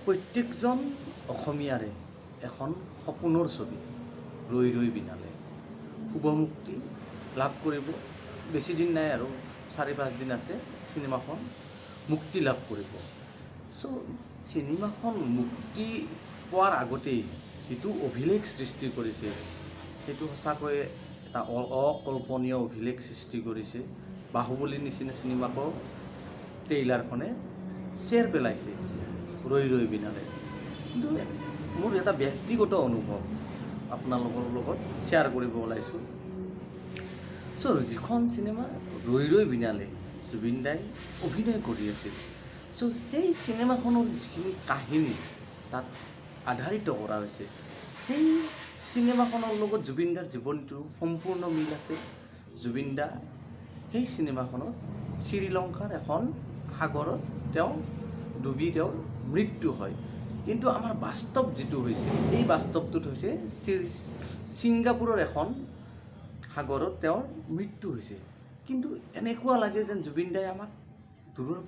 প্ৰত্যেকজন অসমীয়াৰে এখন সপোনৰ ছবি ৰৈ ৰৈ বিনালে শুভমুক্তি লাভ কৰিব। বেছি দিন নাই আৰু 4-5 দিন আছে চিনেমাখন মুক্তি লাভ কৰিব। চ' চিনেমাখন মুক্তি পোৱাৰ আগতেই যিটো অভিলেখ সৃষ্টি কৰিছে সেইটো সঁচাকৈয়ে এটা অকল্পনীয় অভিলেখ সৃষ্টি কৰিছে। বাহুবলীৰ নিচিনা চিনেমাকো ট্ৰেইলাৰখনে শ্বেয়াৰ পেলাইছে ৰৈ ৰৈ বিনালে। কিন্তু মোৰ এটা ব্যক্তিগত অনুভৱ আপোনালোকৰ লগত শ্বেয়াৰ কৰিব ওলাইছোঁ। চ' যিখন চিনেমা ৰৈ ৰৈ বিনালে জুবিন দাই অভিনয় কৰি আছিল, চ' সেই চিনেমাখনৰ যিখিনি কাহিনী তাত আধাৰিত কৰা হৈছে, সেই চিনেমাখনৰ লগত জুবিন দাৰ জীৱনটো সম্পূৰ্ণ মিল আছে। জুবিন দা সেই চিনেমাখনত শ্ৰীলংকাৰ এখন সাগৰত তেওঁ ডুবি তেওঁৰ মৃত্যু হয়। কিন্তু আমাৰ বাস্তৱ যিটো হৈছে, এই বাস্তৱটোত হৈছে ছিংগাপুৰৰ এখন সাগৰত তেওঁৰ মৃত্যু হৈছে। কিন্তু এনেকুৱা লাগে যেন জুবিন দাই আমাক দূৰৰ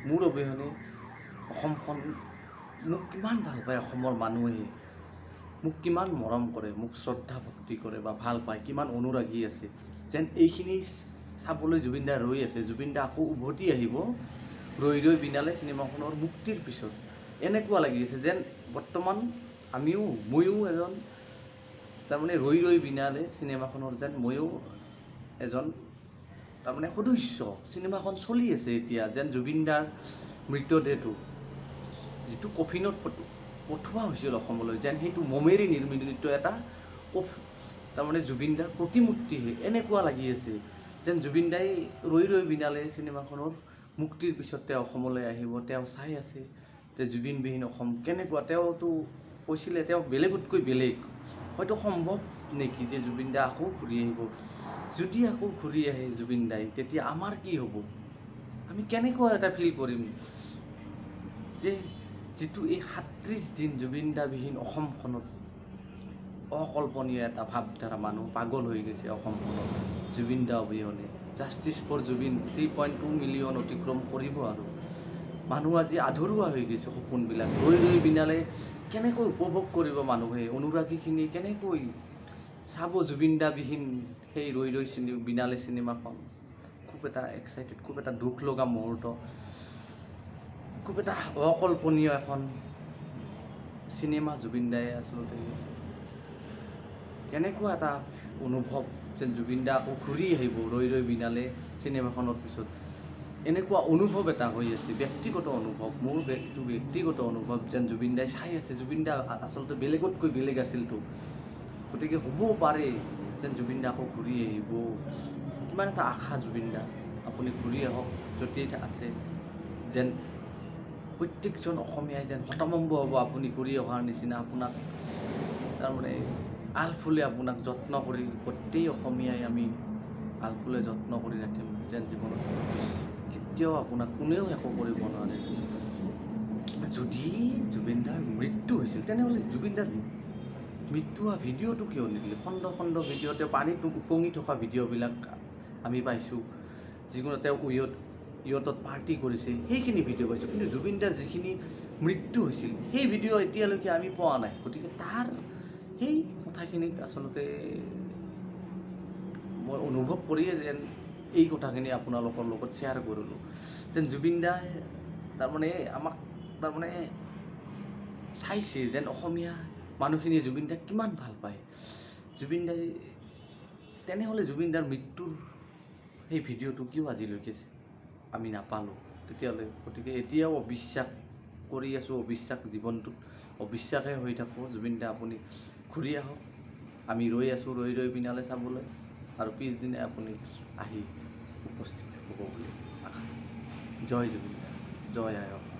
মোৰ অবিহনে অসমখন মোক কিমান ভাল পায়, অসমৰ মানুহে মোক কিমান মৰম কৰে, মোক শ্ৰদ্ধা ভক্তি কৰে বা ভাল পায়, কিমান অনুৰাগী আছে, যেন এইখিনি চাবলৈ জুবিন দা ৰৈ আছে। জুবিন দা আকৌ উভতি আহিব ৰৈ ৰৈ বিনালে চিনেমাখনৰ মুক্তিৰ পিছত। এনেকুৱা লাগি আছে যেন বৰ্তমান ময়ো এজন তাৰমানে ৰৈ ৰৈ বিনালে চিনেমাখনৰ যেন ময়ো এজন তাৰমানে সদস্য। চিনেমাখন চলি আছে এতিয়া, যেন জুবিন দাৰ মৃতদেহটো যিটো কফিনত পঠোৱা হৈছিল অসমলৈ, যেন সেইটো মমেৰে নিৰ্মিত এটা তাৰমানে জুবিন দাৰ প্ৰতিমূৰ্তিহে। এনেকুৱা লাগি আছে যেন জুবিন দাই ৰৈ ৰৈ বিনালে চিনেমাখনৰ মুক্তিৰ পিছত তেওঁ অসমলৈ আহিব। তেওঁ চাই আছে যে জুবিনবিহীন অসম কেনেকুৱা। তেওঁতো কৈছিলে তেওঁ বেলেগতকৈ বেলেগ। হয়তো সম্ভৱ নেকি যে জুবিন দা আকৌ ঘূৰি আহিব? যদি আকৌ ঘূৰি আহে জুবিন দাই, তেতিয়া আমাৰ কি হ'ব? আমি কেনেকুৱা এটা ফিল কৰিম যে যিটো এই 37 দিন জুবিন দাবিহীন অসমখনত অকল্পনীয় এটা ভাৱধাৰা, মানুহ পাগল হৈ গৈছে অসমখনত জুবিন দা অবিহনে। জাষ্টিছ ফৰ জুবিন 3.2 মিলিয়ন অতিক্ৰম কৰিব আৰু মানুহ আজি আধৰুৱা হৈ গৈছে। সপোনবিলাক ৰৈ ৰৈ বিনালে কেনেকৈ উপভোগ কৰিব মানুহে, অনুৰাগীখিনি কেনেকৈ চাব জুবিন দাবিহীন সেই ৰৈ ৰৈ বিনালে চিনেমাখন। খুব এটা এক্সাইটেড, খুব এটা দুখ লগা মুহূৰ্ত, খুব এটা অকল্পনীয় এখন চিনেমা। জুবিন দায়ে আচলতে কেনেকুৱা এটা অনুভৱ যেন জুবিন দা আকৌ ঘূৰি আহিব ৰৈ ৰৈ বিনালে চিনেমাখনৰ পিছত। এনেকুৱা অনুভৱ এটা হৈ আছে, ব্যক্তিগত অনুভৱ, মোৰ ব্যক্তিগত অনুভৱ যেন জুবিন দাই চাই আছে। জুবিন দা আচলতে বেলেগতকৈ বেলেগ আছিলতো, গতিকে হ'বও পাৰে যেন জুবিন দা আকৌ ঘূৰি আহিব। কিমান এটা আশা জুবিন দা, আপুনি ঘূৰি আহক যদি আছে। যেন প্ৰত্যেকজন অসমীয়াই যেন হতভম্ব হ'ব আপুনি ঘূৰি অহাৰ নিচিনা। আপোনাক তাৰমানে আলফুলে আপোনাক যত্ন কৰি, গোটেই অসমীয়াই আমি আলফুলে যত্ন কৰি ৰাখিম যেন জীৱনত। কেতিয়াও আপোনাক কোনেও একো কৰিব নোৱাৰে। যদি জুবিন দাৰ মৃত্যু হৈছিল তেনেহ'লে জুবিন দাৰ মৃত্যু হোৱা ভিডিঅ'টো কিয় নিদিলে? খণ্ড খণ্ড ভিডিঅ', তেওঁ পানীত উপঙি থকা ভিডিঅ'বিলাক আমি পাইছোঁ। যিকোনো তেওঁ ইয়তত পাৰ্টি কৰিছে সেইখিনি ভিডিঅ' পাইছোঁ, কিন্তু জুবিন দাৰ যিখিনি মৃত্যু হৈছিল সেই ভিডিঅ' এতিয়ালৈকে আমি পোৱা নাই। গতিকে তাৰ সেই কথাখিনিক আচলতে মই অনুভৱ কৰিয়ে যেন এই কথাখিনি আপোনালোকৰ লগত শ্বেয়াৰ কৰিলোঁ। যেন জুবিন দাই তাৰমানে আমাক তাৰমানে চাইছে যেন অসমীয়া মানুহখিনিয়ে জুবিন দাক কিমান ভাল পায়। জুবিন দাই তেনেহ'লে জুবিন দাৰ মৃত্যুৰ সেই ভিডিঅ'টো কিয় আজিলৈকে আমি নাপালোঁ তেতিয়াহ'লে? গতিকে এতিয়াও অবিশ্বাস কৰি আছোঁ, অবিশ্বাস জীৱনটোত অবিশ্বাসে হৈ থাকোঁ। জুবিন দা আপুনি ঘূৰি আহক, আমি ৰৈ আছোঁ ৰৈ ৰৈ বিনালে চাবলৈ, আৰু পিছদিনাই আপুনি আহি উপস্থিত হ'ব বুলি আশা। জয় জুবিন দা, জয় আই অসম।